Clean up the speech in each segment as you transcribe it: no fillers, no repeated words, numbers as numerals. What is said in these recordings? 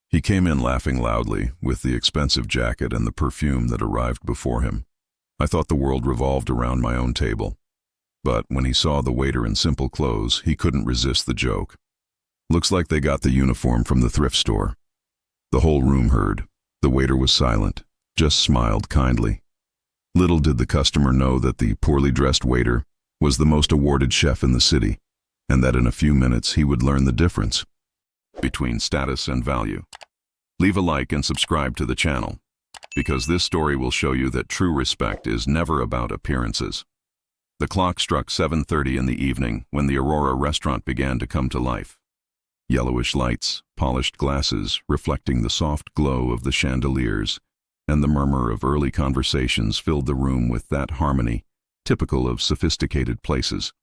He came in laughing loudly, with the expensive jacket and the perfume that arrived before him. I thought the world revolved around my own table. But when he saw the waiter in simple clothes, he couldn't resist the joke. "Looks like they got the uniform from the thrift store." The whole room heard. The waiter was silent, just smiled kindly. Little did the customer know that the poorly dressed waiter was the most awarded chef in the city, and that in a few minutes he would learn the difference between status and value. Leave a like and subscribe to the channel, because this story will show you that true respect is never about appearances. The clock struck 7:30 in the evening when the Aurora restaurant began to come to life. Yellowish lights, polished glasses reflecting the soft glow of the chandeliers, and the murmur of early conversations filled the room with that harmony typical of sophisticated places.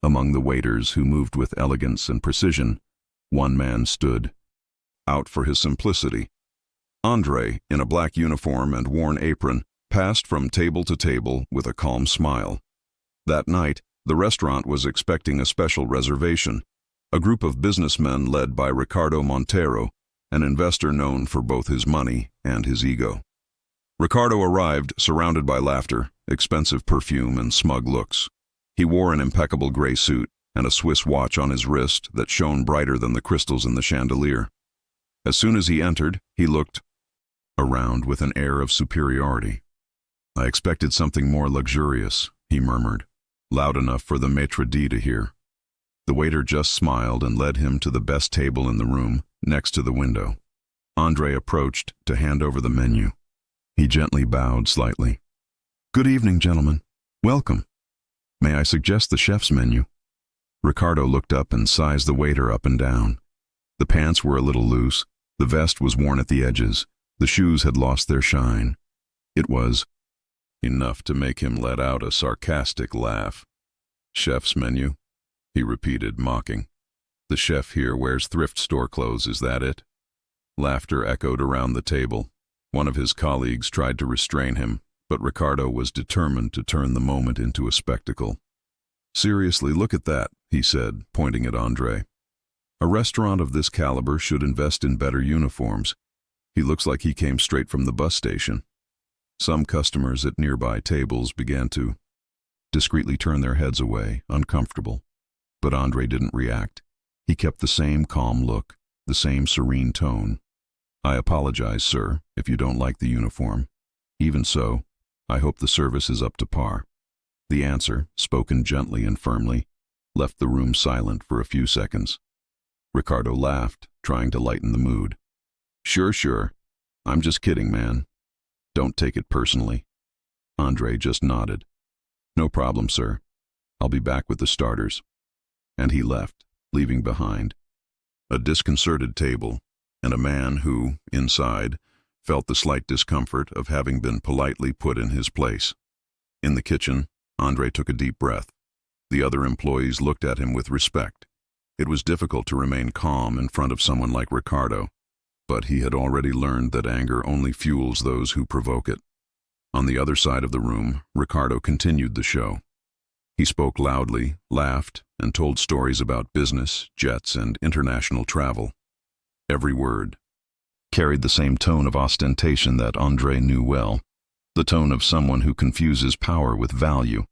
Among the waiters, who moved with elegance and precision, one man stood out for his simplicity. André, in a black uniform and worn apron, passed from table to table with a calm smile. That night, the restaurant was expecting a special reservation. A group of businessmen led by Ricardo Monteiro, an investor known for both his money and his ego. Ricardo arrived surrounded by laughter, expensive perfume, and smug looks. He wore an impeccable gray suit and a Swiss watch on his wrist that shone brighter than the crystals in the chandelier. As soon as he entered, he looked around with an air of superiority. "I expected something more luxurious," he murmured, loud enough for the maitre d' to hear. The waiter just smiled and led him to the best table in the room, next to the window. André approached to hand over the menu. He gently bowed slightly. "Good evening, gentlemen. Welcome. May I suggest the chef's menu?" Ricardo looked up and sized the waiter up and down. The pants were a little loose, the vest was worn at the edges, the shoes had lost their shine. It was enough to make him let out a sarcastic laugh. "Chef's menu?" he repeated, mocking. "The chef here wears thrift store clothes, is that it?" Laughter echoed around the table. One of his colleagues tried to restrain him, but Ricardo was determined to turn the moment into a spectacle. "Seriously, look at that," he said, pointing at André. "A restaurant of this caliber should invest in better uniforms. He looks like he came straight from the bus station." Some customers at nearby tables began to discreetly turn their heads away, uncomfortable. But André didn't react. He kept the same calm look, the same serene tone. "I apologize, sir, if you don't like the uniform. Even so, I hope the service is up to par." The answer, spoken gently and firmly, left the room silent for a few seconds. Ricardo laughed, trying to lighten the mood. Sure. I'm just kidding, man. Don't take it personally." André just nodded. "No problem, sir. I'll be back with the starters." And he left, leaving behind a disconcerted table and a man who, inside, felt the slight discomfort of having been politely put in his place. In the kitchen, André took a deep breath. The other employees looked at him with respect. It was difficult to remain calm in front of someone like Ricardo, but he had already learned that anger only fuels those who provoke it. On the other side of the room, Ricardo continued the show. He spoke loudly, laughed, and told stories about business, jets, and international travel. Every word carried the same tone of ostentation that André knew well, the tone of someone who confuses power with value.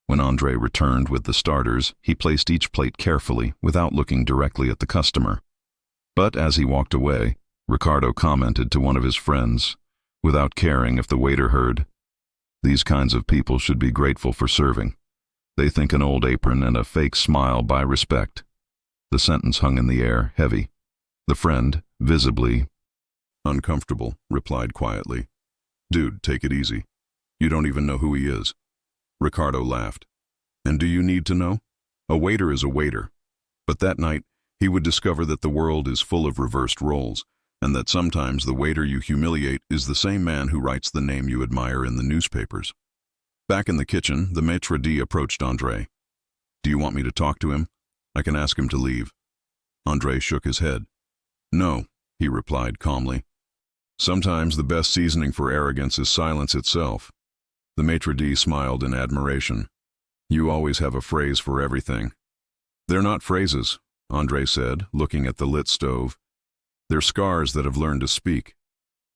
When André returned with the starters, he placed each plate carefully without looking directly at the customer. But as he walked away, Ricardo commented to one of his friends, without caring if the waiter heard, "These kinds of people should be grateful for serving. They think an old apron and a fake smile buy respect." The sentence hung in the air, heavy. The friend, visibly uncomfortable, replied quietly, "Dude, take it easy. You don't even know who he is." Ricardo laughed. "And do you need to know? A waiter is a waiter." But that night, he would discover that the world is full of reversed roles, and that sometimes the waiter you humiliate is the same man who writes the name you admire in the newspapers. Back in the kitchen, the maitre d' approached André. "Do you want me to talk to him? I can ask him to leave." André shook his head. "No," he replied calmly. "Sometimes the best seasoning for arrogance is silence itself." The maitre d' smiled in admiration. "You always have a phrase for everything." "They're not phrases," André said, looking at the lit stove. They're scars that have learned to speak.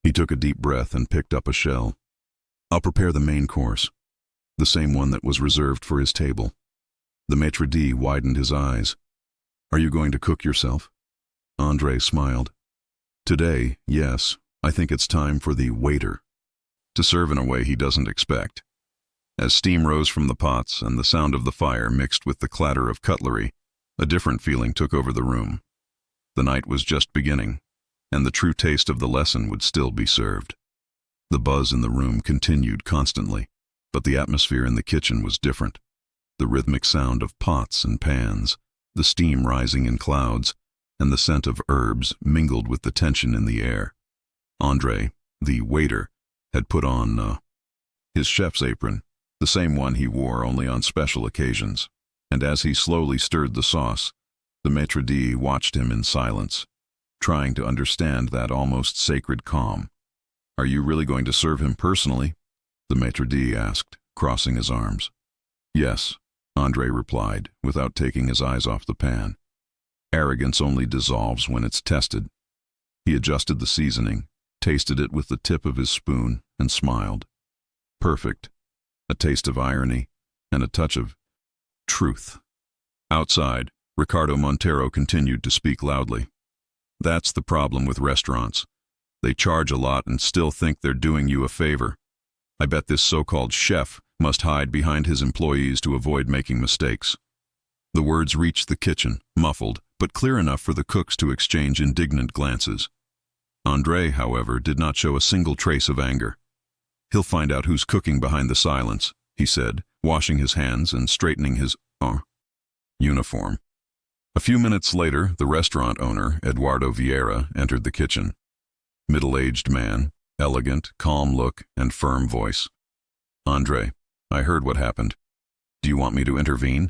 He took a deep breath and picked up a shell. I'll prepare the main course, the same one that was reserved for his table. The maitre d' widened his eyes. Are you going to cook yourself? André smiled. Today, yes, I think it's time for the waiter to serve in a way he doesn't expect. As steam rose from the pots and the sound of the fire mixed with the clatter of cutlery, a different feeling took over the room. The night was just beginning, and the true taste of the lesson would still be served. The buzz in the room continued constantly, but the atmosphere in the kitchen was different. The rhythmic sound of pots and pans, the steam rising in clouds, and the scent of herbs mingled with the tension in the air. André, the waiter, had put on his chef's apron, the same one he wore only on special occasions, and as he slowly stirred the sauce, the maitre d' watched him in silence, trying to understand that almost sacred calm. Are you really going to serve him personally? The maitre d' asked, crossing his arms. Yes, André replied, without taking his eyes off the pan. Arrogance only dissolves when it's tested. He adjusted the seasoning, tasted it with the tip of his spoon, and smiled. Perfect. A taste of irony, and a touch of truth. Outside, Ricardo Monteiro continued to speak loudly. That's the problem with restaurants. They charge a lot and still think they're doing you a favor. I bet this so-called chef must hide behind his employees to avoid making mistakes. The words reached the kitchen, muffled, but clear enough for the cooks to exchange indignant glances. André, however, did not show a single trace of anger. He'll find out who's cooking behind the silence, he said, washing his hands and straightening his uniform. A few minutes later, the restaurant owner, Eduardo Vieira, entered the kitchen. Middle-aged man, elegant, calm look, and firm voice. André, I heard what happened. Do you want me to intervene?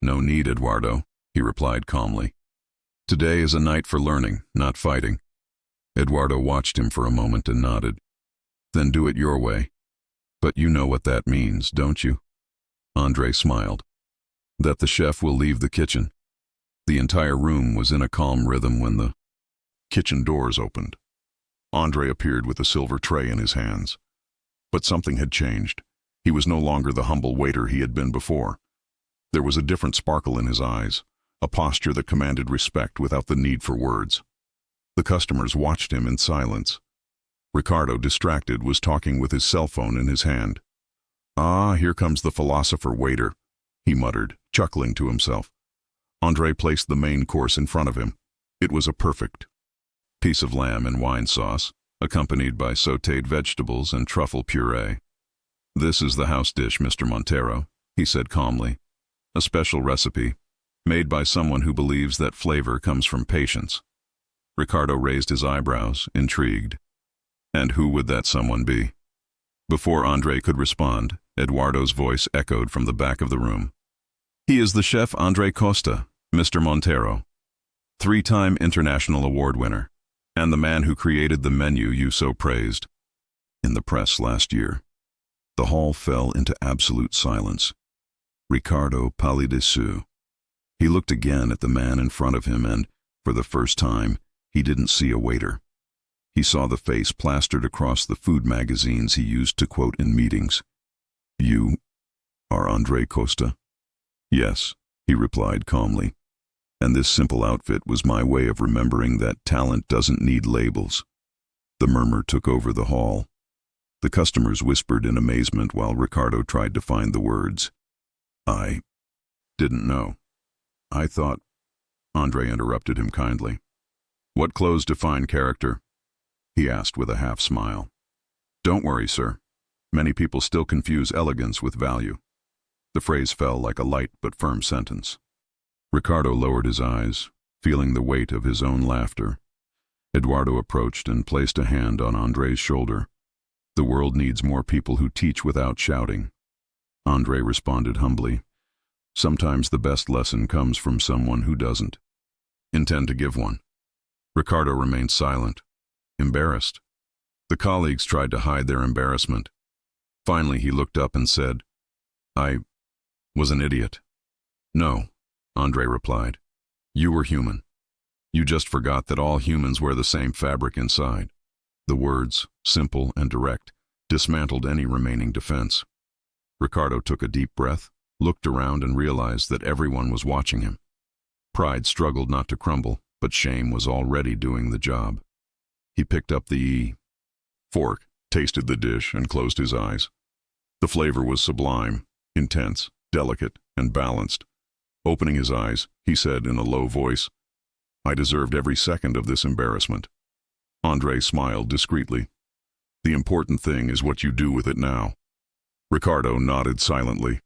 No need, Eduardo, he replied calmly. Today is a night for learning, not fighting. Eduardo watched him for a moment and nodded. Then do it your way. But you know what that means, don't you? André smiled. That the chef will leave the kitchen. The entire room was in a calm rhythm when the kitchen doors opened. André appeared with a silver tray in his hands. But something had changed. He was no longer the humble waiter he had been before. There was a different sparkle in his eyes, a posture that commanded respect without the need for words. The customers watched him in silence. Ricardo, distracted, was talking with his cell phone in his hand. Ah, here comes the philosopher waiter, he muttered, chuckling to himself. André placed the main course in front of him. It was a perfect piece of lamb in wine sauce, accompanied by sautéed vegetables and truffle puree. This is the house dish, Mr. Monteiro, he said calmly. A special recipe, made by someone who believes that flavor comes from patience. Ricardo raised his eyebrows, intrigued. And who would that someone be? Before André could respond, Eduardo's voice echoed from the back of the room. He is the chef André Costa, Mr. Monteiro, 3-time international award winner, and the man who created the menu you so praised. In the press last year, the hall fell into absolute silence. Ricardo palideceu. He looked again at the man in front of him and, for the first time, he didn't see a waiter. He saw the face plastered across the food magazines he used to quote in meetings. You are André Costa? Yes, he replied calmly. And this simple outfit was my way of remembering that talent doesn't need labels. The murmur took over the hall. The customers whispered in amazement while Ricardo tried to find the words. I didn't know. I thought... André interrupted him kindly. What clothes define character? He asked with a half-smile. Don't worry, sir. Many people still confuse elegance with value. The phrase fell like a light but firm sentence. Ricardo lowered his eyes, feeling the weight of his own laughter. Eduardo approached and placed a hand on André's shoulder. The world needs more people who teach without shouting. André responded humbly. Sometimes the best lesson comes from someone who doesn't intend to give one. Ricardo remained silent, embarrassed. The colleagues tried to hide their embarrassment. Finally, he looked up and said, I was an idiot. No, André replied. You were human. You just forgot that all humans wear the same fabric inside. The words, simple and direct, dismantled any remaining defense. Ricardo took a deep breath, looked around and realized that everyone was watching him. Pride struggled not to crumble, but shame was already doing the job. He picked up the fork, tasted the dish, and closed his eyes. The flavor was sublime, intense, delicate, and balanced. Opening his eyes, he said in a low voice, "I deserved every second of this embarrassment." André smiled discreetly. "The important thing is what you do with it now." Ricardo nodded silently.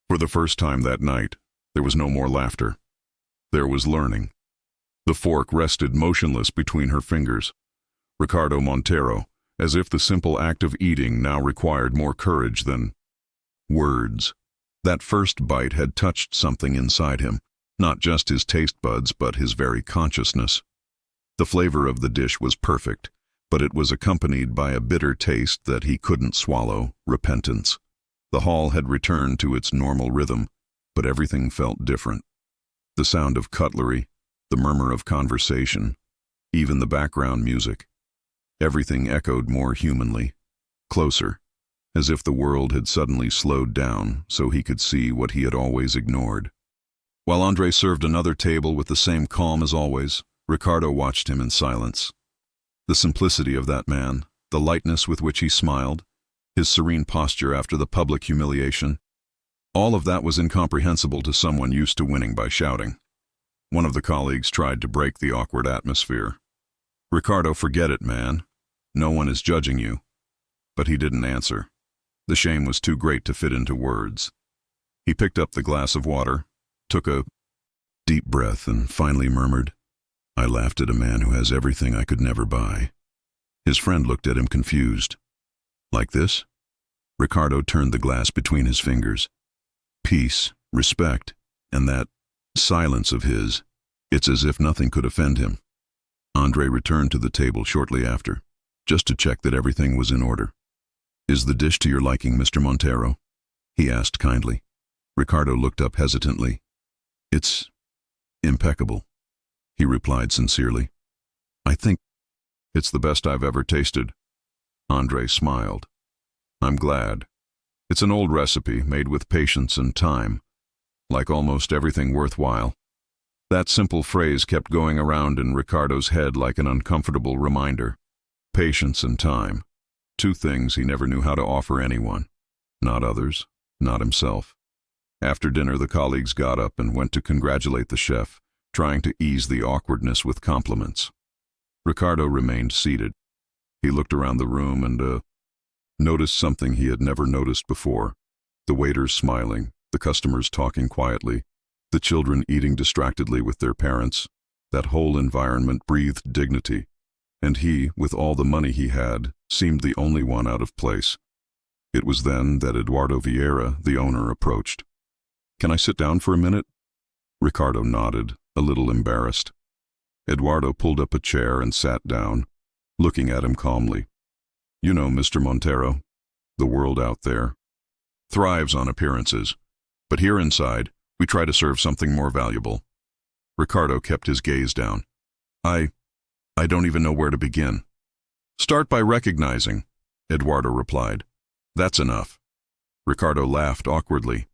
For the first time that night, there was no more laughter. There was learning. The fork rested motionless between her fingers. Ricardo Monteiro, as if the simple act of eating now required more courage than words. That first bite had touched something inside him, not just his taste buds but his very consciousness. The flavor of the dish was perfect, but it was accompanied by a bitter taste that he couldn't swallow, repentance. The hall had returned to its normal rhythm, but everything felt different. The sound of cutlery, the murmur of conversation, even the background music. Everything echoed more humanly, closer, as if the world had suddenly slowed down so he could see what he had always ignored. While André served another table with the same calm as always, Ricardo watched him in silence. The simplicity of that man, the lightness with which he smiled, his serene posture after the public humiliation, all of that was incomprehensible to someone used to winning by shouting. One of the colleagues tried to break the awkward atmosphere. "Ricardo, forget it, man. No one is judging you." But he didn't answer. The shame was too great to fit into words. He picked up the glass of water, took a deep breath, and finally murmured, "I laughed at a man who has everything I could never buy." His friend looked at him confused. "Like this?" Ricardo turned the glass between his fingers. Peace, respect, and that silence of his. It's as if nothing could offend him. André returned to the table shortly after, just to check that everything was in order. "Is the dish to your liking, Mr. Monteiro?" he asked kindly. Ricardo looked up hesitantly. "It's impeccable," he replied sincerely. "I think it's the best I've ever tasted." André smiled. "I'm glad. It's an old recipe made with patience and time, like almost everything worthwhile." That simple phrase kept going around in Ricardo's head like an uncomfortable reminder. Patience and time. Two things he never knew how to offer anyone. Not others, not himself. After dinner, the colleagues got up and went to congratulate the chef, trying to ease the awkwardness with compliments. Ricardo remained seated. He looked around the room and noticed something he had never noticed before. The waiters smiling, the customers talking quietly, the children eating distractedly with their parents. That whole environment breathed dignity, and he, with all the money he had, seemed the only one out of place. It was then that Eduardo Vieira, the owner, approached. "Can I sit down for a minute?" Ricardo nodded, a little embarrassed. Eduardo pulled up a chair and sat down, looking at him calmly. "You know, Mr. Monteiro, the world out there thrives on appearances, but here inside, we try to serve something more valuable." Ricardo kept his gaze down. I don't even know where to begin." "Start by recognizing," Eduardo replied. "That's enough." Ricardo laughed awkwardly.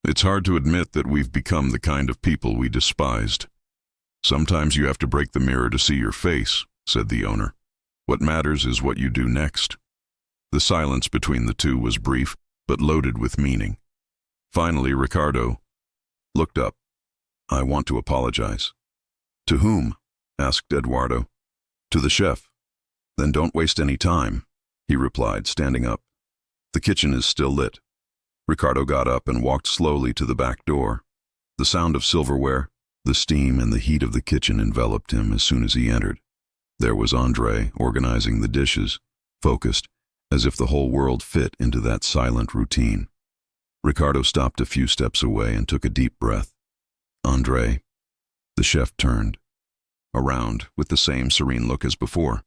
"It's hard to admit that we've become the kind of people we despised." "Sometimes you have to break the mirror to see your face," said the owner. "What matters is what you do next." The silence between the two was brief, but loaded with meaning. Finally, Ricardo looked up. "I want to apologize." "To whom?" asked Eduardo. "To the chef." "Then don't waste any time," he replied, standing up. "The kitchen is still lit." Ricardo got up and walked slowly to the back door. The sound of silverware, the steam and the heat of the kitchen enveloped him as soon as he entered. There was André organizing the dishes, focused, as if the whole world fit into that silent routine. Ricardo stopped a few steps away and took a deep breath. "André." The chef turned around with the same serene look as before.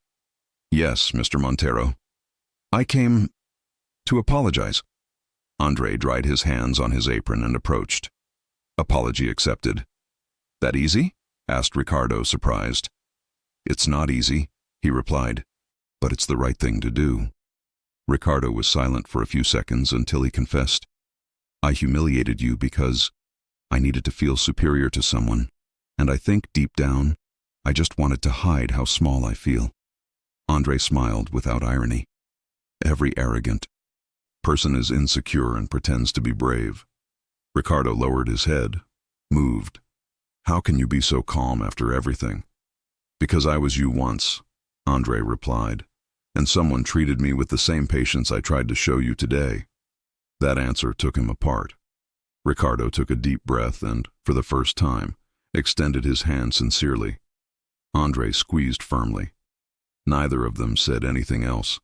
"Yes, Mr. Monteiro. I came to apologize." André dried his hands on his apron and approached. "Apology accepted." "That easy?" asked Ricardo, surprised. It's not easy, he replied, but it's the right thing to do. Ricardo was silent for a few seconds until he confessed. I humiliated you because I needed to feel superior to someone, and I think deep down, I just wanted to hide how small I feel. André smiled without irony. Every arrogant person is insecure and pretends to be brave. Ricardo lowered his head, moved. How can you be so calm after everything? Because I was you once, André replied, and someone treated me with the same patience I tried to show you today. That answer took him apart. Ricardo took a deep breath and, for the first time, extended his hand sincerely. André squeezed firmly. Neither of them said anything else,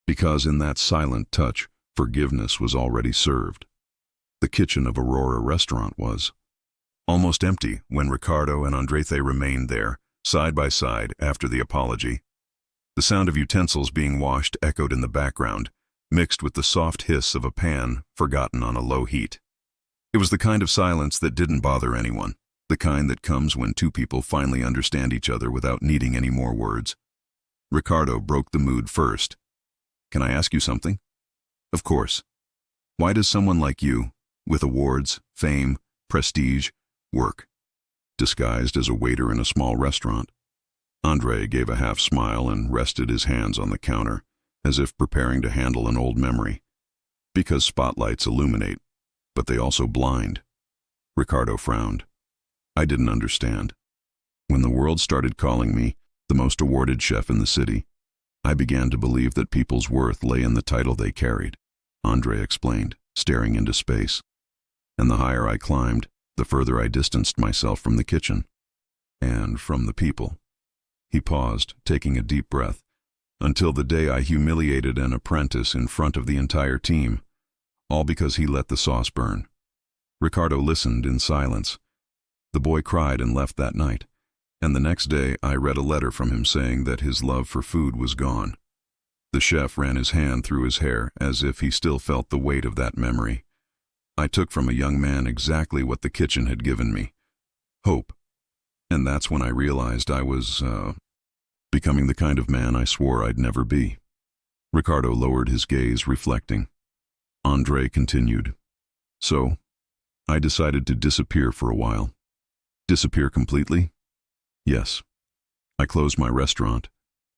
because in that silent touch, forgiveness was already served. The kitchen of Aurora restaurant was almost empty when Ricardo and André remained there, side by side, after the apology. The sound of utensils being washed echoed in the background, mixed with the soft hiss of a pan forgotten on a low heat. It was the kind of silence that didn't bother anyone, the kind that comes when two people finally understand each other without needing any more words. Ricardo broke the mood first. Can I ask you something? Of course. Why does someone like you, with awards, fame, prestige, work, disguised as a waiter in a small restaurant? André gave a half smile and rested his hands on the counter, as if preparing to handle an old memory. Because spotlights illuminate, but they also blind. Ricardo frowned. I didn't understand. When the world started calling me the most awarded chef in the city, I began to believe that people's worth lay in the title they carried, André explained, staring into space. And the higher I climbed, the further I distanced myself from the kitchen. And from the people. He paused, taking a deep breath, until the day I humiliated an apprentice in front of the entire team, all because he let the sauce burn. Ricardo listened in silence. The boy cried and left that night, and the next day I read a letter from him saying that his love for food was gone. The chef ran his hand through his hair as if he still felt the weight of that memory. I took from a young man exactly what the kitchen had given me: hope. And that's when I realized I was, becoming the kind of man I swore I'd never be. Ricardo lowered his gaze, reflecting. André continued. So, I decided to disappear for a while. Disappear completely? Yes. I closed my restaurant,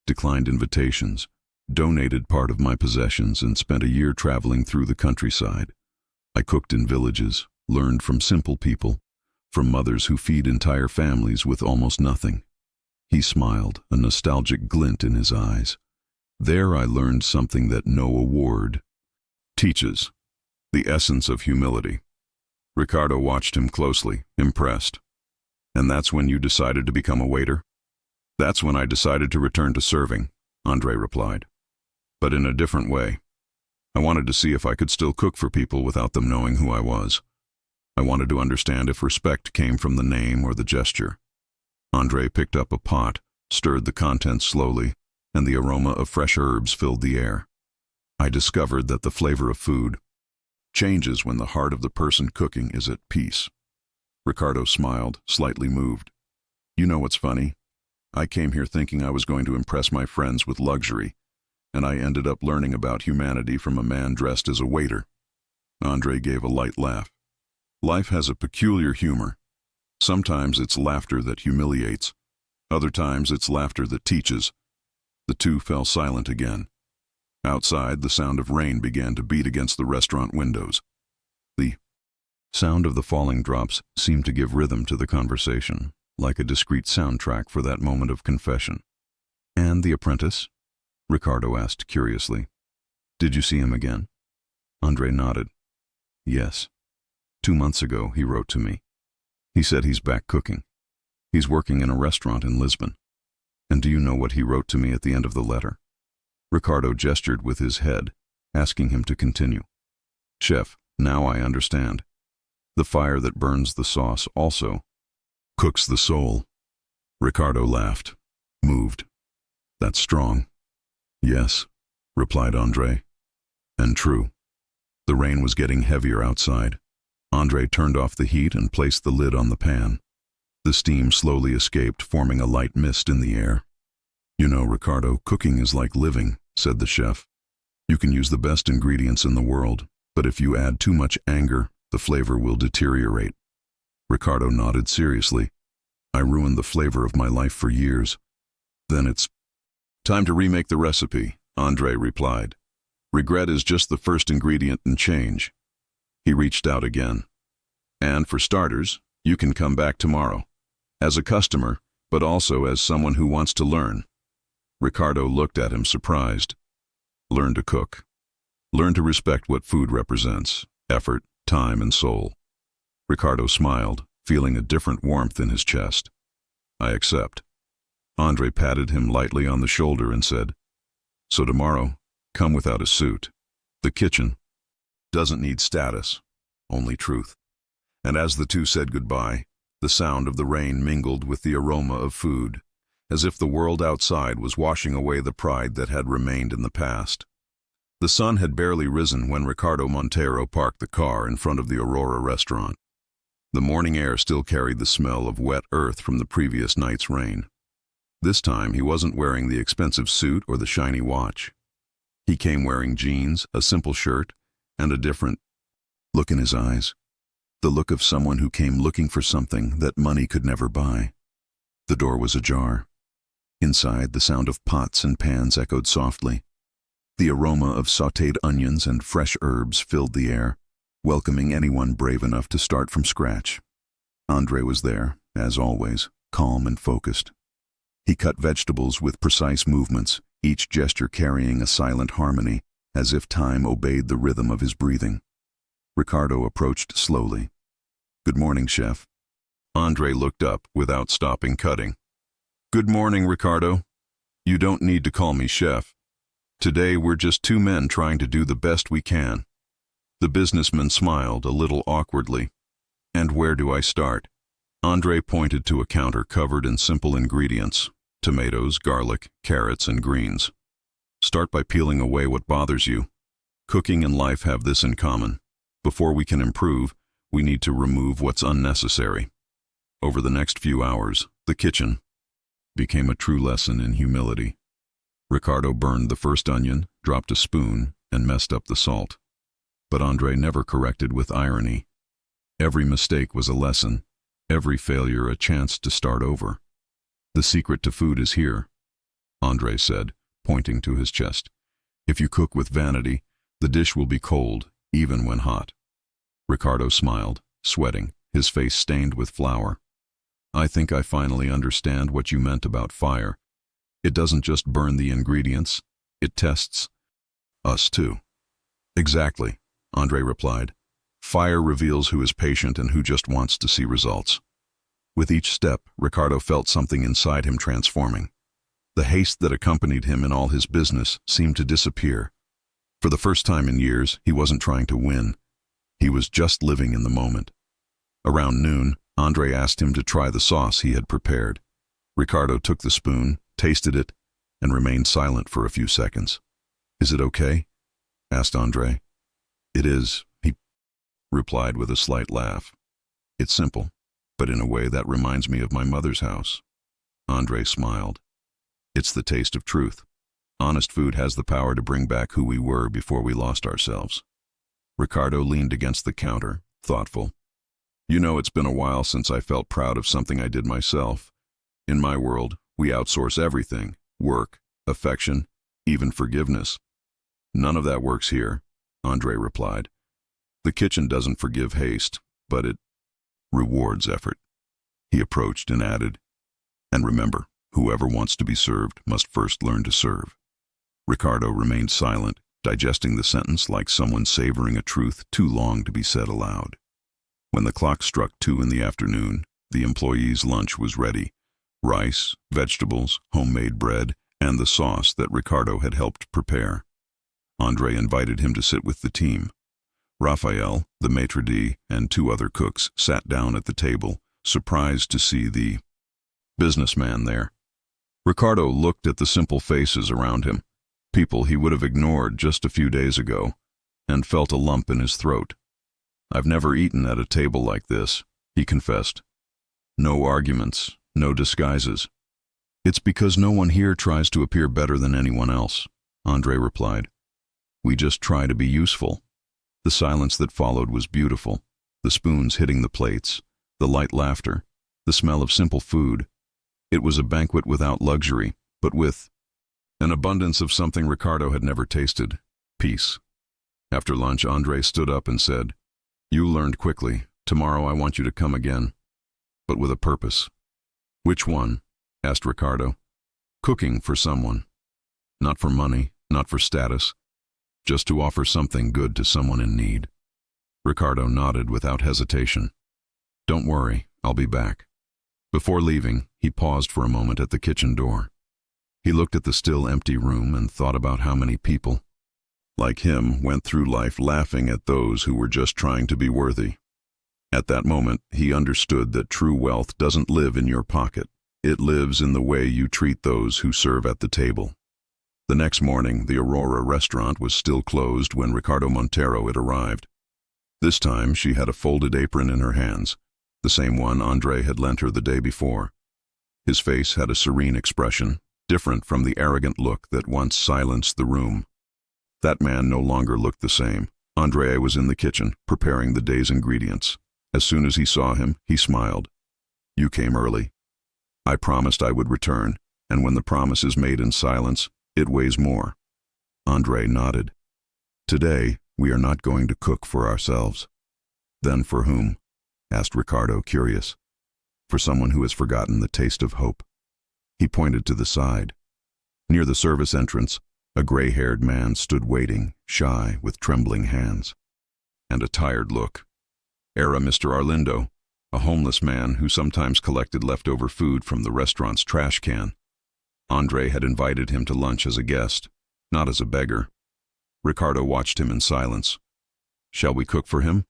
declined invitations, donated part of my possessions, and spent a year traveling through the countryside. I cooked in villages, learned from simple people, from mothers who feed entire families with almost nothing. He smiled, a nostalgic glint in his eyes. There I learned something that no award teaches: the essence of humility. Ricardo watched him closely, impressed. And that's when you decided to become a waiter? That's when I decided to return to serving, André replied. But in a different way. I wanted to see if I could still cook for people without them knowing who I was. I wanted to understand if respect came from the name or the gesture. André picked up a pot, stirred the contents slowly, and the aroma of fresh herbs filled the air. I discovered that the flavor of food changes when the heart of the person cooking is at peace. Ricardo smiled, slightly moved. You know what's funny? I came here thinking I was going to impress my friends with luxury, and I ended up learning about humanity from a man dressed as a waiter. André gave a light laugh. Life has a peculiar humor. Sometimes it's laughter that humiliates. Other times it's laughter that teaches. The two fell silent again. Outside, the sound of rain began to beat against the restaurant windows. The sound of the falling drops seemed to give rhythm to the conversation, like a discreet soundtrack for that moment of confession. And the apprentice? Ricardo asked curiously. Did you see him again? André nodded. Yes. 2 months ago, he wrote to me. He said he's back cooking. He's working in a restaurant in Lisbon. And do you know what he wrote to me at the end of the letter? Ricardo gestured with his head, asking him to continue. Chef, now I understand. The fire that burns the sauce also cooks the soul. Ricardo laughed, moved. That's strong. Yes, replied André. And true. The rain was getting heavier outside. André turned off the heat and placed the lid on the pan. The steam slowly escaped, forming a light mist in the air. "You know, Ricardo, cooking is like living," said the chef. "You can use the best ingredients in the world, but if you add too much anger, the flavor will deteriorate." Ricardo nodded seriously. "I ruined the flavor of my life for years." "Then it's time to remake the recipe," André replied. "Regret is just the first ingredient in change." He reached out again. "And for starters, you can come back tomorrow. As a customer, but also as someone who wants to learn." Ricardo looked at him surprised. "Learn to cook. Learn to respect what food represents: effort, time, and soul." Ricardo smiled, feeling a different warmth in his chest. "I accept." André patted him lightly on the shoulder and said, "So tomorrow, come without a suit. The kitchen doesn't need status, only truth." And as the two said goodbye, the sound of the rain mingled with the aroma of food, as if the world outside was washing away the pride that had remained in the past. The sun had barely risen when Ricardo Monteiro parked the car in front of the Aurora restaurant. The morning air still carried the smell of wet earth from the previous night's rain. This time he wasn't wearing the expensive suit or the shiny watch. He came wearing jeans, a simple shirt, and a different look in his eyes. The look of someone who came looking for something that money could never buy. The door was ajar. Inside, the sound of pots and pans echoed softly. The aroma of sautéed onions and fresh herbs filled the air, welcoming anyone brave enough to start from scratch. André was there, as always, calm and focused. He cut vegetables with precise movements, each gesture carrying a silent harmony, as if time obeyed the rhythm of his breathing. Ricardo approached slowly. "Good morning, chef." André looked up without stopping cutting. "Good morning, Ricardo. You don't need to call me chef. Today we're just two men trying to do the best we can." The businessman smiled a little awkwardly. "And where do I start?" André pointed to a counter covered in simple ingredients: tomatoes, garlic, carrots, and greens. "Start by peeling away what bothers you. Cooking and life have this in common. Before we can improve, we need to remove what's unnecessary." Over the next few hours, the kitchen became a true lesson in humility. Ricardo burned the first onion, dropped a spoon, and messed up the salt. But André never corrected with irony. Every mistake was a lesson, every failure a chance to start over. "The secret to food is here," André said, pointing to his chest. "If you cook with vanity, the dish will be cold, even when hot." Ricardo smiled, sweating, his face stained with flour. "I think I finally understand what you meant about fire. It doesn't just burn the ingredients, it tests us too." "Exactly," André replied. "Fire reveals who is patient and who just wants to see results." With each step, Ricardo felt something inside him transforming. The haste that accompanied him in all his business seemed to disappear. For the first time in years, he wasn't trying to win. He was just living in the moment. Around noon, André asked him to try the sauce he had prepared. Ricardo took the spoon, tasted it, and remained silent for a few seconds. "Is it okay?" asked André. "It is," he replied with a slight laugh. "It's simple, but in a way that reminds me of my mother's house." André smiled. "It's the taste of truth. Honest food has the power to bring back who we were before we lost ourselves." Ricardo leaned against the counter, thoughtful. "You know, it's been a while since I felt proud of something I did myself. In my world, we outsource everything: work, affection, even forgiveness." "None of that works here," André replied. "The kitchen doesn't forgive haste, but it rewards effort." He approached and added, "And remember, whoever wants to be served must first learn to serve." Ricardo remained silent, digesting the sentence like someone savoring a truth too long to be said aloud. When the clock struck 2 in the afternoon, the employees' lunch was ready: rice, vegetables, homemade bread, and the sauce that Ricardo had helped prepare. André invited him to sit with the team. Raphael, the maitre d', and 2 other cooks sat down at the table, surprised to see the businessman there. Ricardo looked at the simple faces around him, people he would have ignored just a few days ago, and felt a lump in his throat. "I've never eaten at a table like this," he confessed. No arguments, no disguises. It's because no one here tries to appear better than anyone else, André replied. We just try to be useful. The silence that followed was beautiful. The spoons hitting the plates, the light laughter, the smell of simple food. It was a banquet without luxury, but with an abundance of something Ricardo had never tasted: peace. After lunch, André stood up and said, "You learned quickly. Tomorrow I want you to come again, but with a purpose." "Which one?" asked Ricardo. "Cooking for someone. Not for money, not for status. Just to offer something good to someone in need." Ricardo nodded without hesitation. "Don't worry, I'll be back." Before leaving, he paused for a moment at the kitchen door. He looked at the still empty room and thought about how many people, like him, went through life laughing at those who were just trying to be worthy. At that moment, he understood that true wealth doesn't live in your pocket. It lives in the way you treat those who serve at the table. The next morning, the Aurora restaurant was still closed when Ricardo Monteiro had arrived. This time, she had a folded apron in her hands, the same one André had lent her the day before. His face had a serene expression, different from the arrogant look that once silenced the room. That man no longer looked the same. André was in the kitchen, preparing the day's ingredients. As soon as he saw him, he smiled. "You came early. I promised I would return, and when the promise is made in silence, it weighs more." André nodded. "Today, we are not going to cook for ourselves." "Then for whom?" asked Ricardo, curious. "For someone who has forgotten the taste of hope." He pointed to the side. Near the service entrance, a gray-haired man stood waiting, shy, with trembling hands and a tired look. Era Mr. Arlindo, a homeless man who sometimes collected leftover food from the restaurant's trash can. André had invited him to lunch as a guest, not as a beggar. Ricardo watched him in silence. "Shall we cook for him?"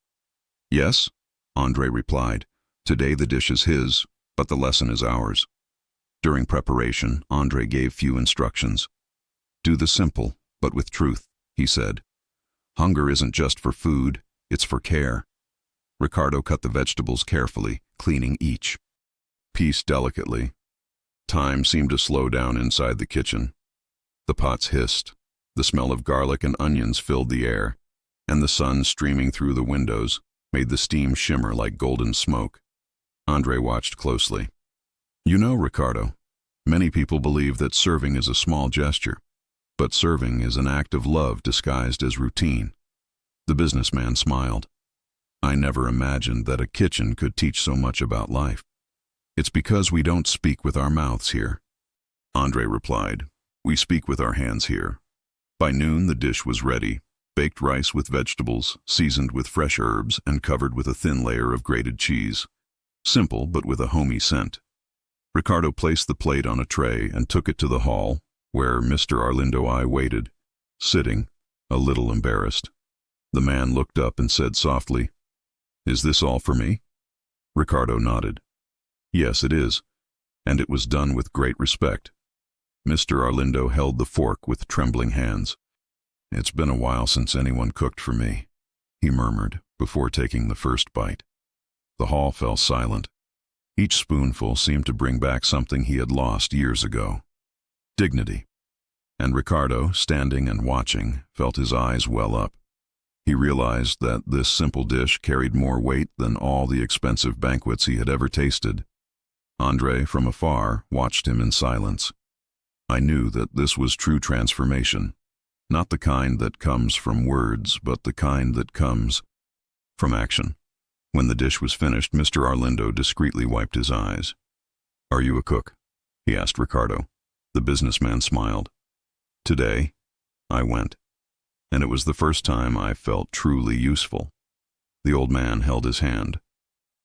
"Yes," André replied. "Today the dish is his, but the lesson is ours." During preparation, André gave few instructions. "Do the simple, but with truth," he said. "Hunger isn't just for food, it's for care." Ricardo cut the vegetables carefully, cleaning each piece delicately. Time seemed to slow down inside the kitchen. The pots hissed. The smell of garlic and onions filled the air, and the sun streaming through the windows made the steam shimmer like golden smoke. André watched closely. "You know, Ricardo, many people believe that serving is a small gesture, but serving is an act of love disguised as routine." The businessman smiled. "I never imagined that a kitchen could teach so much about life." "It's because we don't speak with our mouths here," André replied. "We speak with our hands here." By noon the dish was ready, baked rice with vegetables, seasoned with fresh herbs, and covered with a thin layer of grated cheese. Simple, but with a homey scent. Ricardo placed the plate on a tray and took it to the hall, where Mr. Arlindo waited, sitting, a little embarrassed. The man looked up and said softly, "Is this all for me?" Ricardo nodded. "Yes, it is," and it was done with great respect. Mr. Arlindo held the fork with trembling hands. "It's been a while since anyone cooked for me," he murmured before taking the first bite. The hall fell silent. Each spoonful seemed to bring back something he had lost years ago. Dignity. And Ricardo, standing and watching, felt his eyes well up. He realized that this simple dish carried more weight than all the expensive banquets he had ever tasted. André, from afar, watched him in silence. I knew that this was true transformation, not the kind that comes from words, but the kind that comes from action. When the dish was finished, Mr. Arlindo discreetly wiped his eyes. "Are you a cook?" he asked Ricardo. The businessman smiled. "Today, I went, and it was the first time I felt truly useful." The old man held his hand.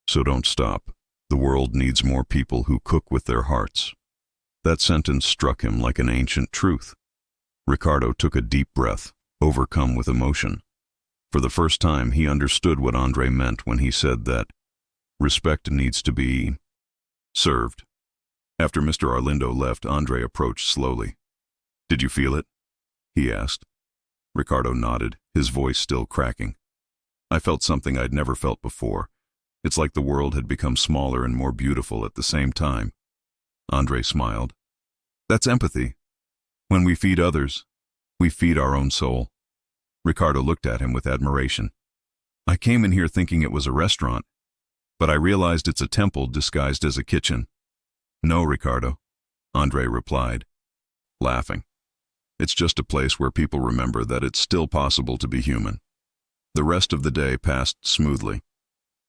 "So don't stop. The world needs more people who cook with their hearts." That sentence struck him like an ancient truth. Ricardo took a deep breath, overcome with emotion. For the first time, he understood what André meant when he said that respect needs to be served. After Mr. Arlindo left, André approached slowly. "Did you feel it?" he asked. Ricardo nodded, his voice still cracking. "I felt something I'd never felt before. It's like the world had become smaller and more beautiful at the same time. André smiled. That's empathy. When we feed others, we feed our own soul. Ricardo looked at him with admiration. I came in here thinking it was a restaurant, but I realized it's a temple disguised as a kitchen. No, Ricardo, André replied, laughing. It's just a place where people remember that it's still possible to be human. The rest of the day passed smoothly.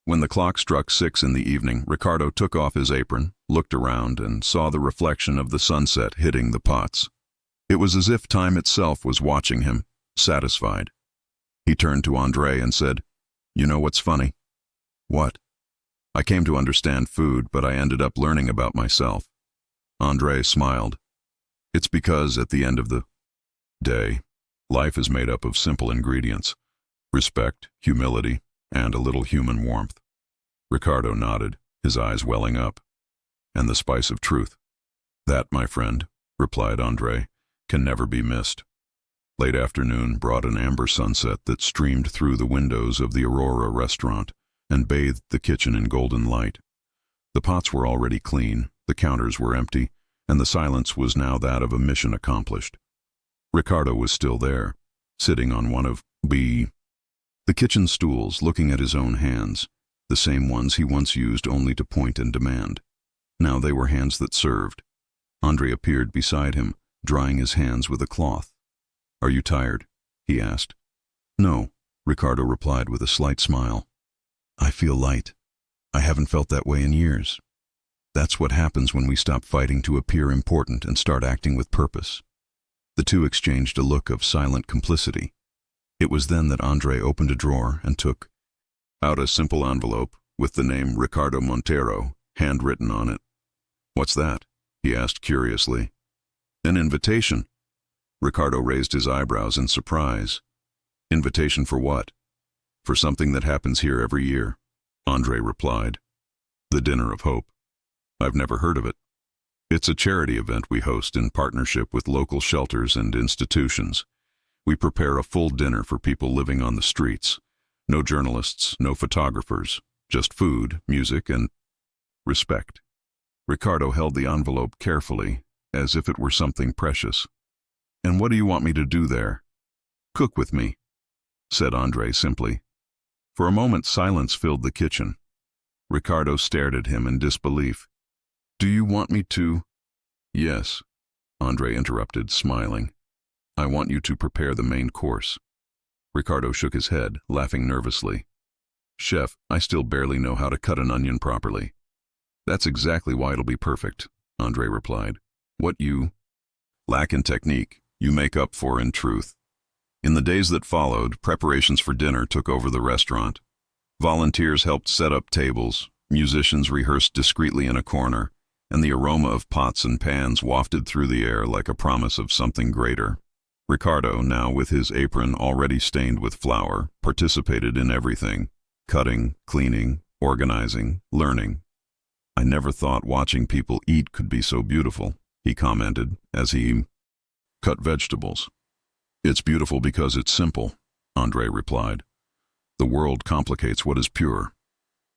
When the clock struck 6 in the evening, Ricardo took off his apron, looked around, and saw the reflection of the sunset hitting the pots. It was as if time itself was watching him, satisfied. He turned to André and said, You know what's funny? What? I came to understand food, but I ended up learning about myself. André smiled. It's because at the end of the day, life is made up of simple ingredients: respect, humility, and a little human warmth. Ricardo nodded, his eyes welling up. And the spice of truth. That, my friend, replied André, can never be missed. Late afternoon brought an amber sunset that streamed through the windows of the Aurora restaurant and bathed the kitchen in golden light. The pots were already clean, the counters were empty, and the silence was now that of a mission accomplished. Ricardo was still there, sitting on one of the kitchen stools, looking at his own hands, the same ones he once used only to point and demand. Now they were hands that served. André appeared beside him, drying his hands with a cloth. Are you tired? He asked. No, Ricardo replied with a slight smile. I feel light. I haven't felt that way in years. That's what happens when we stop fighting to appear important and start acting with purpose. The two exchanged a look of silent complicity. It was then that André opened a drawer and took out a simple envelope with the name Ricardo Monteiro handwritten on it. What's that? He asked curiously. An invitation. Ricardo raised his eyebrows in surprise. Invitation for what? For something that happens here every year, André replied. The Dinner of Hope. I've never heard of it. It's a charity event we host in partnership with local shelters and institutions. We prepare a full dinner for people living on the streets. No journalists, no photographers, just food, music, and respect. Ricardo held the envelope carefully, as if it were something precious. And what do you want me to do there? Cook with me, said André simply. For a moment silence filled the kitchen. Ricardo stared at him in disbelief. Do you want me to? Yes, André interrupted, smiling. I want you to prepare the main course. Ricardo shook his head, laughing nervously. Chef, I still barely know how to cut an onion properly. That's exactly why it'll be perfect, André replied. What you lack in technique, you make up for in truth. In the days that followed, preparations for dinner took over the restaurant. Volunteers helped set up tables, musicians rehearsed discreetly in a corner, and the aroma of pots and pans wafted through the air like a promise of something greater. Ricardo, now with his apron already stained with flour, participated in everything: cutting, cleaning, organizing, learning. I never thought watching people eat could be so beautiful, he commented as he cut vegetables. It's beautiful because it's simple, André replied. The world complicates what is pure.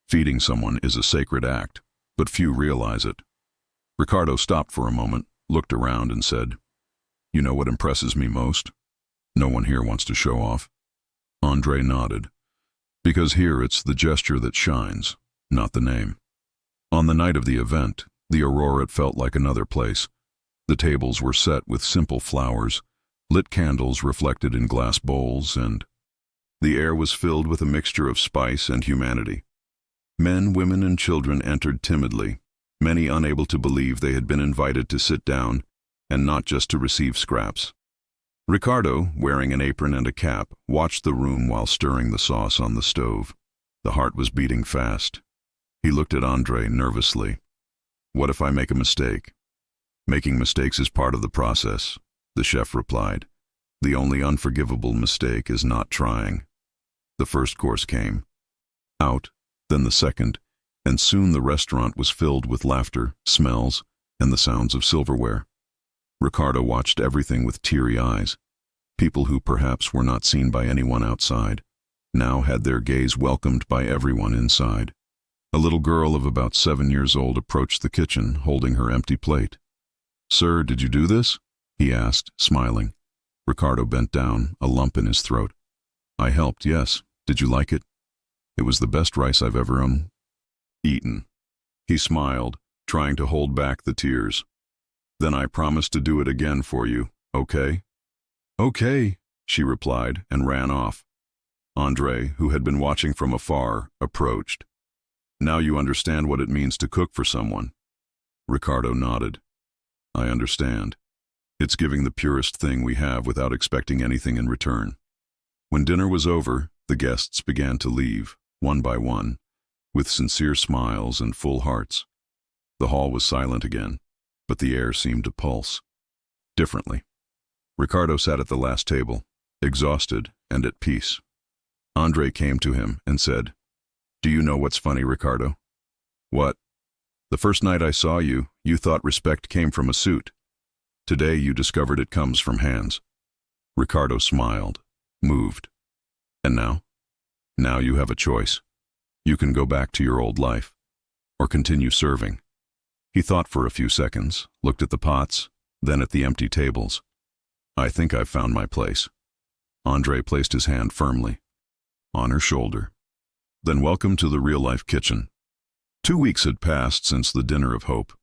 Feeding someone is a sacred act, but few realize it. Ricardo stopped for a moment, looked around and said, You know what impresses me most? No one here wants to show off. André nodded. Because here it's the gesture that shines, not the name. On the night of the event, the Aurora felt like another place. The tables were set with simple flowers, lit candles reflected in glass bowls, and the air was filled with a mixture of spice and humanity. Men, women, and children entered timidly, many unable to believe they had been invited to sit down, and not just to receive scraps. Ricardo, wearing an apron and a cap, watched the room while stirring the sauce on the stove. The heart was beating fast. He looked at André nervously. What if I make a mistake? Making mistakes is part of the process, the chef replied. The only unforgivable mistake is not trying. The first course came. Out, then the second, and soon the restaurant was filled with laughter, smells, and the sounds of silverware. Ricardo watched everything with teary eyes. People who perhaps were not seen by anyone outside, now had their gaze welcomed by everyone inside. A little girl of about 7 years old approached the kitchen, holding her empty plate. "Sir, did you do this?" he asked, smiling. Ricardo bent down, a lump in his throat. "I helped, yes. Did you like it?" "It was the best rice I've ever eaten." He smiled, trying to hold back the tears. "Then I promise to do it again for you, okay?" "Okay," she replied and ran off. André, who had been watching from afar, approached. "Now you understand what it means to cook for someone." Ricardo nodded. "I understand. It's giving the purest thing we have without expecting anything in return." When dinner was over, the guests began to leave, one by one, with sincere smiles and full hearts. The hall was silent again, but the air seemed to pulse. Differently. Ricardo sat at the last table, exhausted and at peace. André came to him and said, "Do you know what's funny, Ricardo?" "What?" "The first night I saw you, you thought respect came from a suit. Today you discovered it comes from hands." Ricardo smiled, moved. "And now?" "Now you have a choice. You can go back to your old life, or continue serving." He thought for a few seconds, looked at the pots, then at the empty tables. "I think I've found my place." André placed his hand firmly on her shoulder. "Then welcome to the real-life kitchen." 2 weeks had passed since the dinner of hope.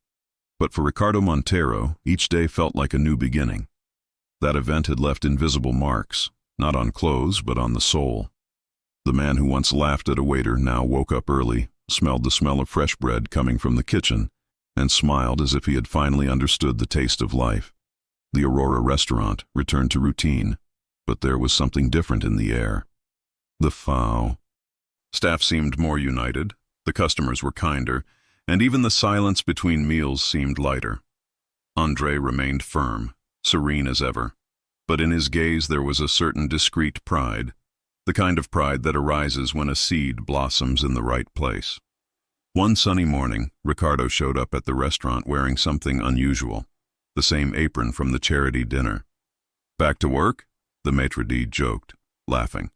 But for Ricardo Monteiro, each day felt like a new beginning. That event had left invisible marks, not on clothes, but on the soul. The man who once laughed at a waiter now woke up early, smelled the smell of fresh bread coming from the kitchen, and smiled as if he had finally understood the taste of life. The Aurora restaurant returned to routine, but there was something different in the air. The FAO. Staff seemed more united, the customers were kinder, and even the silence between meals seemed lighter. André remained firm, serene as ever, but in his gaze there was a certain discreet pride, the kind of pride that arises when a seed blossoms in the right place. One sunny morning, Ricardo showed up at the restaurant wearing something unusual, the same apron from the charity dinner. "Back to work?" the maitre d' joked, laughing.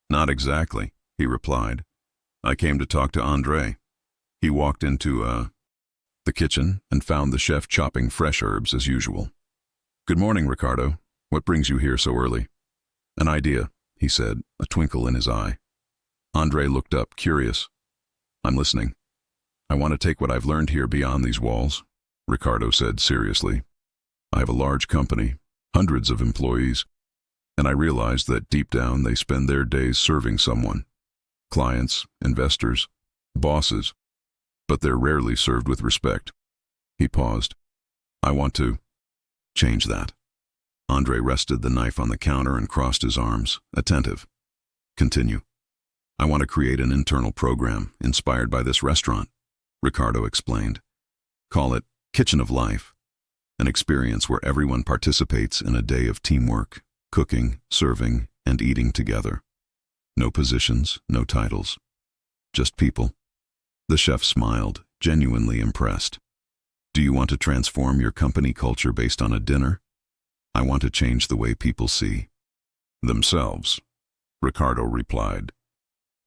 "Not exactly," he replied. "I came to talk to André." He walked into the kitchen and found the chef chopping fresh herbs as usual. "Good morning, Ricardo. What brings you here so early?" "An idea," he said, a twinkle in his eye. André looked up, curious. "I'm listening." "I want to take what I've learned here beyond these walls," Ricardo said seriously. "I have a large company, hundreds of employees, and I realize that deep down they spend their days serving someone. Clients, investors, bosses, but they're rarely served with respect." He paused. "I want to change that." André rested the knife on the counter and crossed his arms, attentive. "Continue." "I want to create an internal program inspired by this restaurant," Ricardo explained. "Call it Kitchen of Life, an experience where everyone participates in a day of teamwork, cooking, serving, and eating together. No positions, no titles, just people." The chef smiled, genuinely impressed. "Do you want to transform your company culture based on a dinner?" "I want to change the way people see themselves," Ricardo replied.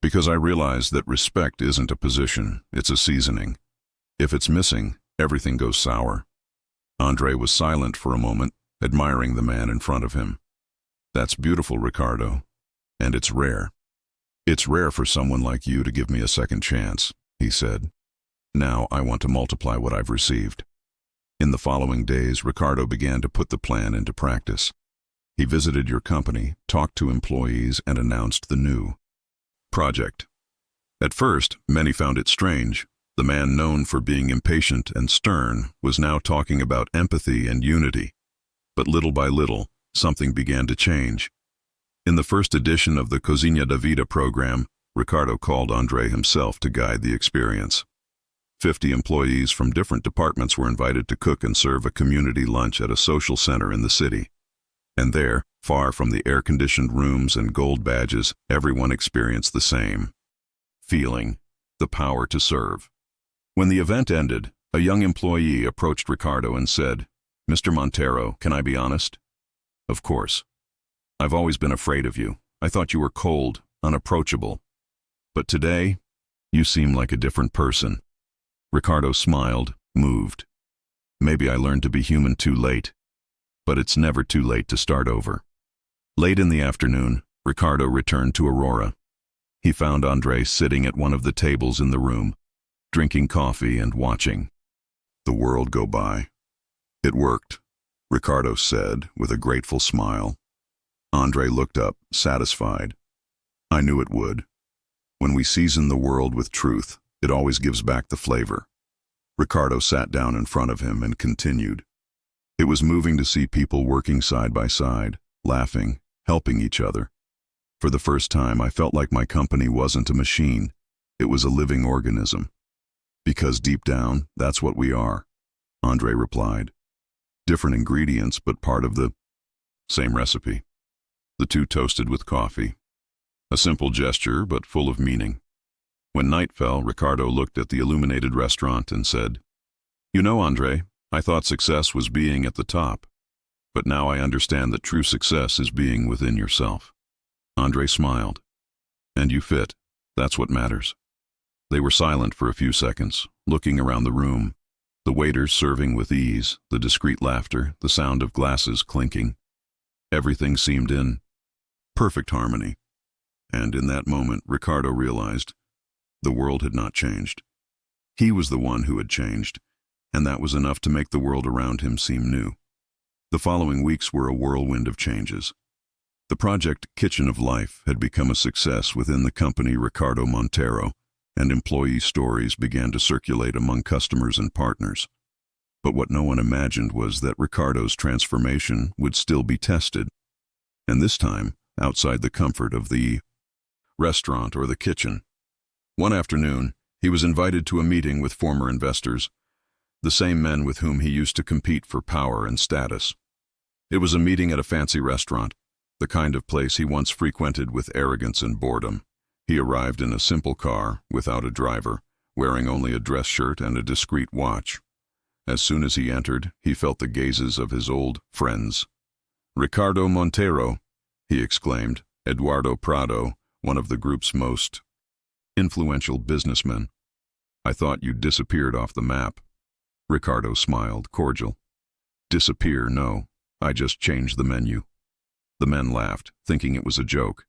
"Because I realize that respect isn't a position, it's a seasoning. If it's missing, everything goes sour." André was silent for a moment, admiring the man in front of him. "That's beautiful, Ricardo, and it's rare. It's rare for someone like you to give me a second chance," he said. "Now I want to multiply what I've received." In the following days, Ricardo began to put the plan into practice. He visited your company, talked to employees, and announced the new project. At first, many found it strange. The man known for being impatient and stern was now talking about empathy and unity. But little by little, something began to change. In the first edition of the Cozinha da Vida program, Ricardo called André himself to guide the experience. 50 employees from different departments were invited to cook and serve a community lunch at a social center in the city. And there, far from the air-conditioned rooms and gold badges, everyone experienced the same feeling, the power to serve. When the event ended, a young employee approached Ricardo and said, "Mr. Monteiro, can I be honest?" "Of course. I've always been afraid of you. I thought you were cold, unapproachable. But today, You seem like a different person." Ricardo smiled, moved. "Maybe I learned to be human too late. But it's never too late to start over." Late in the afternoon, Ricardo returned to Aurora. He found André sitting at one of the tables in the room, drinking coffee and watching the world go by. "It worked," Ricardo said with a grateful smile. André looked up, satisfied. "I knew it would. When we season the world with truth, it always gives back the flavor." Ricardo sat down in front of him and continued. "It was moving to see people working side by side, laughing, helping each other. For the first time, I felt like my company wasn't a machine. It was a living organism." "Because deep down, that's what we are," André replied. "Different ingredients, but part of the same recipe." The two toasted with coffee. A simple gesture, but full of meaning. When night fell, Ricardo looked at the illuminated restaurant and said, "You know, André, I thought success was being at the top. But now I understand that true success is being within yourself." André smiled. "And you fit. That's what matters." They were silent for a few seconds, looking around the room. The waiters serving with ease, the discreet laughter, the sound of glasses clinking. Everything seemed in perfect harmony. And in that moment, Ricardo realized the world had not changed. He was the one who had changed, and that was enough to make the world around him seem new. The following weeks were a whirlwind of changes. The project Kitchen of Life had become a success within the company Ricardo Monteiro, and employee stories began to circulate among customers and partners. But what no one imagined was that Ricardo's transformation would still be tested, and this time outside the comfort of the restaurant or the kitchen. One afternoon, he was invited to a meeting with former investors, the same men with whom he used to compete for power and status. It was a meeting at a fancy restaurant, the kind of place he once frequented with arrogance and boredom. He arrived in a simple car, without a driver, wearing only a dress shirt and a discreet watch. As soon as he entered, he felt the gazes of his old friends. "Ricardo Monteiro," he exclaimed, "Eduardo Prado, one of the group's most influential businessmen. I thought you disappeared off the map." Ricardo smiled, cordial. "Disappear, no. I just changed the menu." The men laughed, thinking it was a joke.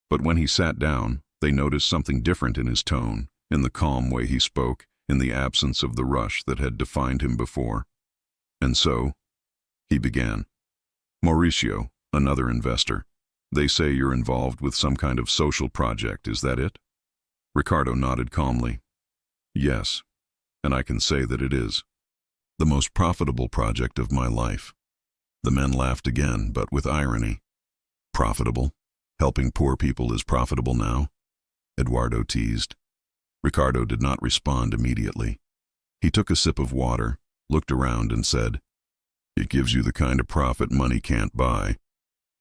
But when he sat down, they noticed something different in his tone, in the calm way he spoke, in the absence of the rush that had defined him before. "And so," he began. "Mauricio, another investor. They say you're involved with some kind of social project, is that it?" Ricardo nodded calmly. "Yes, and I can say that it is. The most profitable project of my life." The men laughed again, but with irony. "Profitable? Helping poor people is profitable now?" Eduardo teased. Ricardo did not respond immediately. He took a sip of water, looked around and said, "It gives you the kind of profit money can't buy.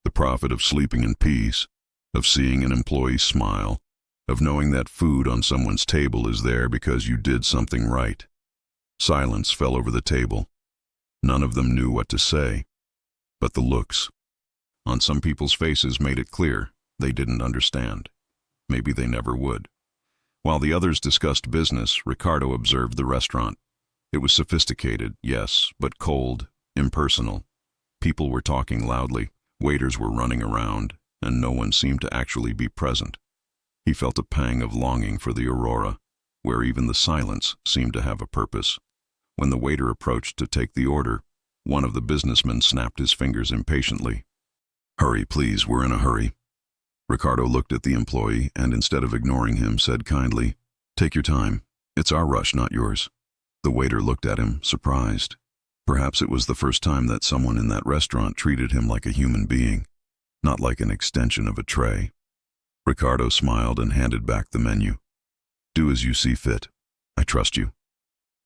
The profit of sleeping in peace, of seeing an employee smile, of knowing that food on someone's table is there because you did something right." Silence fell over the table. None of them knew what to say. But the looks on some people's faces made it clear they didn't understand. Maybe they never would. While the others discussed business, Ricardo observed the restaurant. It was sophisticated, yes, but cold, impersonal. People were talking loudly, waiters were running around, and no one seemed to actually be present. He felt a pang of longing for the Aurora, where even the silence seemed to have a purpose. When the waiter approached to take the order, one of the businessmen snapped his fingers impatiently. "Hurry, please, we're in a hurry." Ricardo looked at the employee and, instead of ignoring him, said kindly, "Take your time. It's our rush, not yours." The waiter looked at him, surprised. Perhaps it was the first time that someone in that restaurant treated him like a human being, not like an extension of a tray. Ricardo smiled and handed back the menu. "Do as you see fit. I trust you."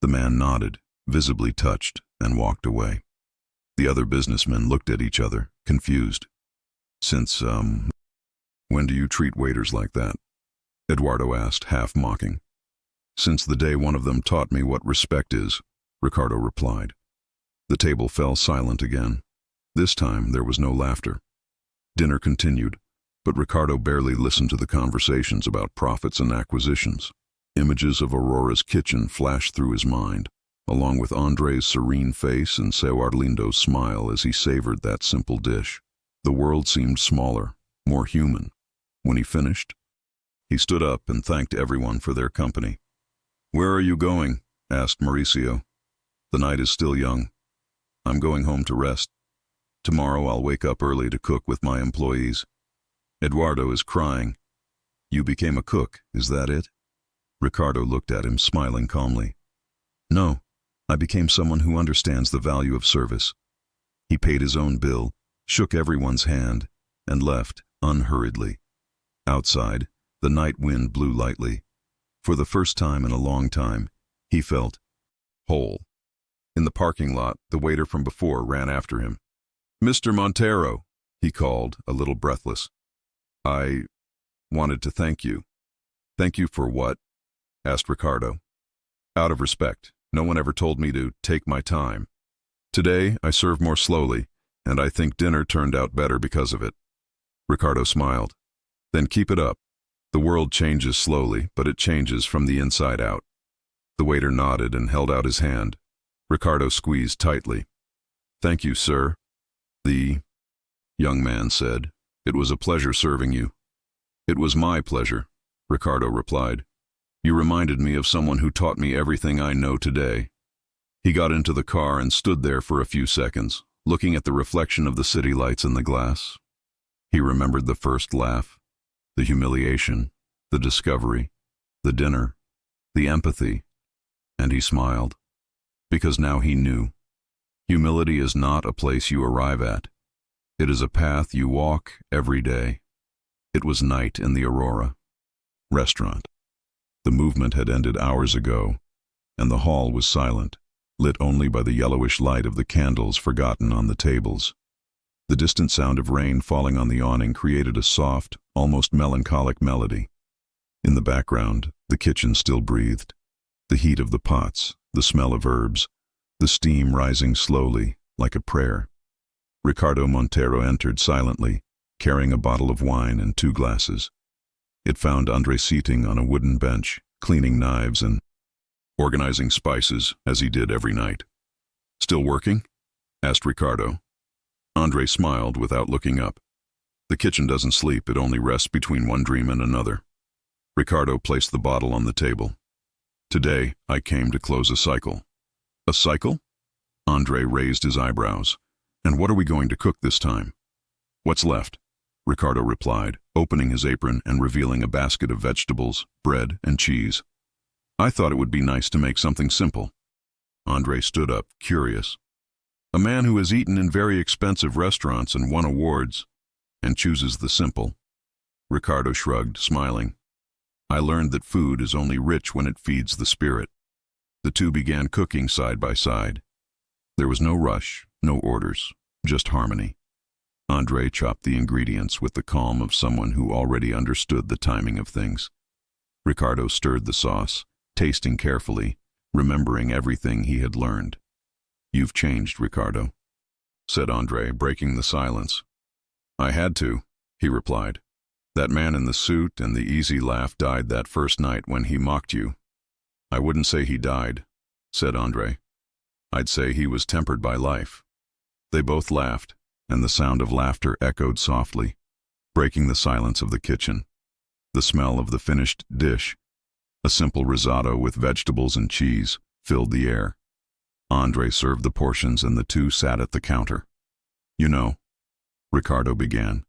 The man nodded, visibly touched, and walked away. The other businessmen looked at each other, confused. "Since, when do you treat waiters like that?" Eduardo asked, half mocking. "Since the day one of them taught me what respect is," Ricardo replied. The table fell silent again. This time there was no laughter. Dinner continued, but Ricardo barely listened to the conversations about profits and acquisitions. Images of Aurora's kitchen flashed through his mind, along with Andre's serene face and Seu Arlindo's smile as he savored that simple dish. The world seemed smaller, more human. When he finished, he stood up and thanked everyone for their company. "Where are you going?" asked Mauricio. "The night is still young. I'm going home to rest. Tomorrow I'll wake up early to cook with my employees." Eduardo is crying. "You became a cook, is that it?" Ricardo looked at him, smiling calmly. "No, I became someone who understands the value of service." He paid his own bill, shook everyone's hand, and left, unhurriedly. Outside, the night wind blew lightly. For the first time in a long time, he felt whole. In the parking lot, the waiter from before ran after him. "Mr. Monteiro," he called, a little breathless. "I wanted to thank you." "Thank you for what?" asked Ricardo. "Out of respect. No one ever told me to take my time. Today, I serve more slowly, and I think dinner turned out better because of it." Ricardo smiled. "Then keep it up. The world changes slowly, but it changes from the inside out." The waiter nodded and held out his hand. Ricardo squeezed tightly. "Thank you, sir." The young man said, "It was a pleasure serving you." "It was my pleasure," Ricardo replied. "You reminded me of someone who taught me everything I know today." He got into the car and stood there for a few seconds, looking at the reflection of the city lights in the glass. He remembered the first laugh, the humiliation, the discovery, the dinner, the empathy, and he smiled. Because now he knew. Humility is not a place you arrive at. It is a path you walk every day. It was night in the Aurora restaurant. The movement had ended hours ago, and the hall was silent, lit only by the yellowish light of the candles forgotten on the tables. The distant sound of rain falling on the awning created a soft, almost melancholic melody. In the background, the kitchen still breathed. The heat of the pots, the smell of herbs, the steam rising slowly, like a prayer. Ricardo Monteiro entered silently, carrying a bottle of wine and 2 glasses. It found André seating on a wooden bench, cleaning knives and organizing spices, as he did every night. "Still working?" asked Ricardo. André smiled without looking up. "The kitchen doesn't sleep, it only rests between one dream and another." Ricardo placed the bottle on the table. "Today, I came to close a cycle." "A cycle?" André raised his eyebrows. "And what are we going to cook this time?" "What's left?" Ricardo replied, opening his apron and revealing a basket of vegetables, bread, and cheese. "I thought it would be nice to make something simple." André stood up, curious. "A man who has eaten in very expensive restaurants and won awards, and chooses the simple." Ricardo shrugged, smiling. "I learned that food is only rich when it feeds the spirit." The two began cooking side by side. There was no rush, no orders, just harmony. André chopped the ingredients with the calm of someone who already understood the timing of things. Ricardo stirred the sauce, tasting carefully, remembering everything he had learned. "You've changed, Ricardo," said André, breaking the silence. "I had to," he replied. "That man in the suit and the easy laugh died that first night when he mocked you." "I wouldn't say he died," said André. "I'd say he was tempered by life." They both laughed, and the sound of laughter echoed softly, breaking the silence of the kitchen. The smell of the finished dish, a simple risotto with vegetables and cheese, filled the air. André served the portions and the two sat at the counter. "You know," Ricardo began,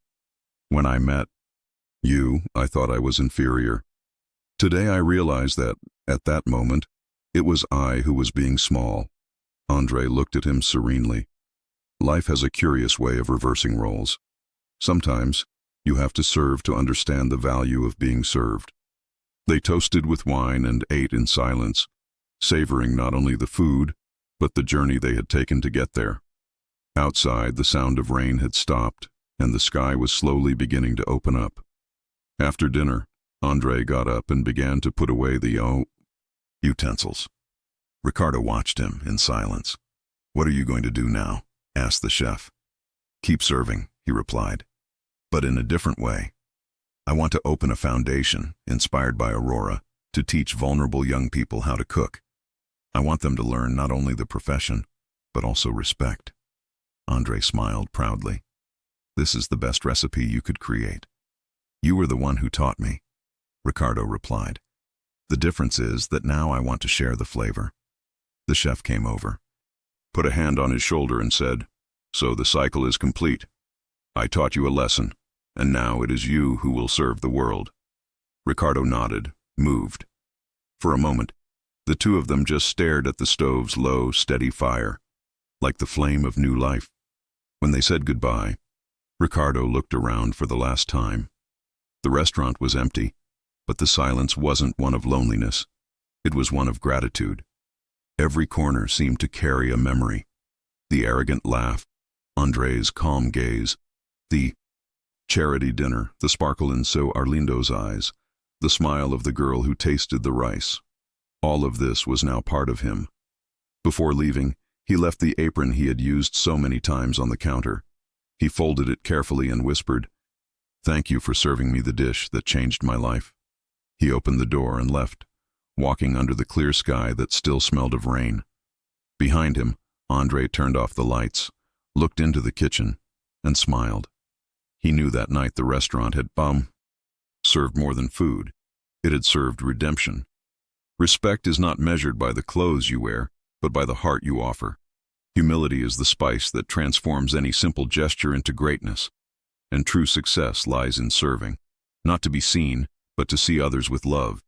"when I met you, I thought I was inferior. Today I realize that, at that moment, it was I who was being small." André looked at him serenely. "Life has a curious way of reversing roles. Sometimes, you have to serve to understand the value of being served." They toasted with wine and ate in silence, savoring not only the food, but the journey they had taken to get there. Outside, the sound of rain had stopped, and the sky was slowly beginning to open up. After dinner, André got up and began to put away the utensils. Ricardo watched him in silence. "What are you going to do now?" asked the chef. "Keep serving," he replied, "but in a different way. I want to open a foundation inspired by Aurora, to teach vulnerable young people how to cook. I want them to learn not only the profession, but also respect." André smiled proudly. "This is the best recipe you could create." "You were the one who taught me," Ricardo replied. "The difference is that now I want to share the flavor." The chef came over, put a hand on his shoulder and said, "So the cycle is complete. I taught you a lesson, and now it is you who will serve the world." Ricardo nodded, moved. For a moment, the two of them just stared at the stove's low, steady fire, like the flame of new life. When they said goodbye, Ricardo looked around for the last time. The restaurant was empty, but the silence wasn't one of loneliness. It was one of gratitude. Every corner seemed to carry a memory. The arrogant laugh, André's calm gaze, the charity dinner, the sparkle in So Arlindo's eyes, the smile of the girl who tasted the rice. All of this was now part of him. Before leaving, he left the apron he had used so many times on the counter. He folded it carefully and whispered, "Thank you for serving me the dish that changed my life." He opened the door and left, walking under the clear sky that still smelled of rain. Behind him, André turned off the lights, looked into the kitchen, and smiled. He knew that night the restaurant had served more than food. It had served redemption. Respect is not measured by the clothes you wear, but by the heart you offer. Humility is the spice that transforms any simple gesture into greatness. And true success lies in serving, not to be seen, but to see others with love.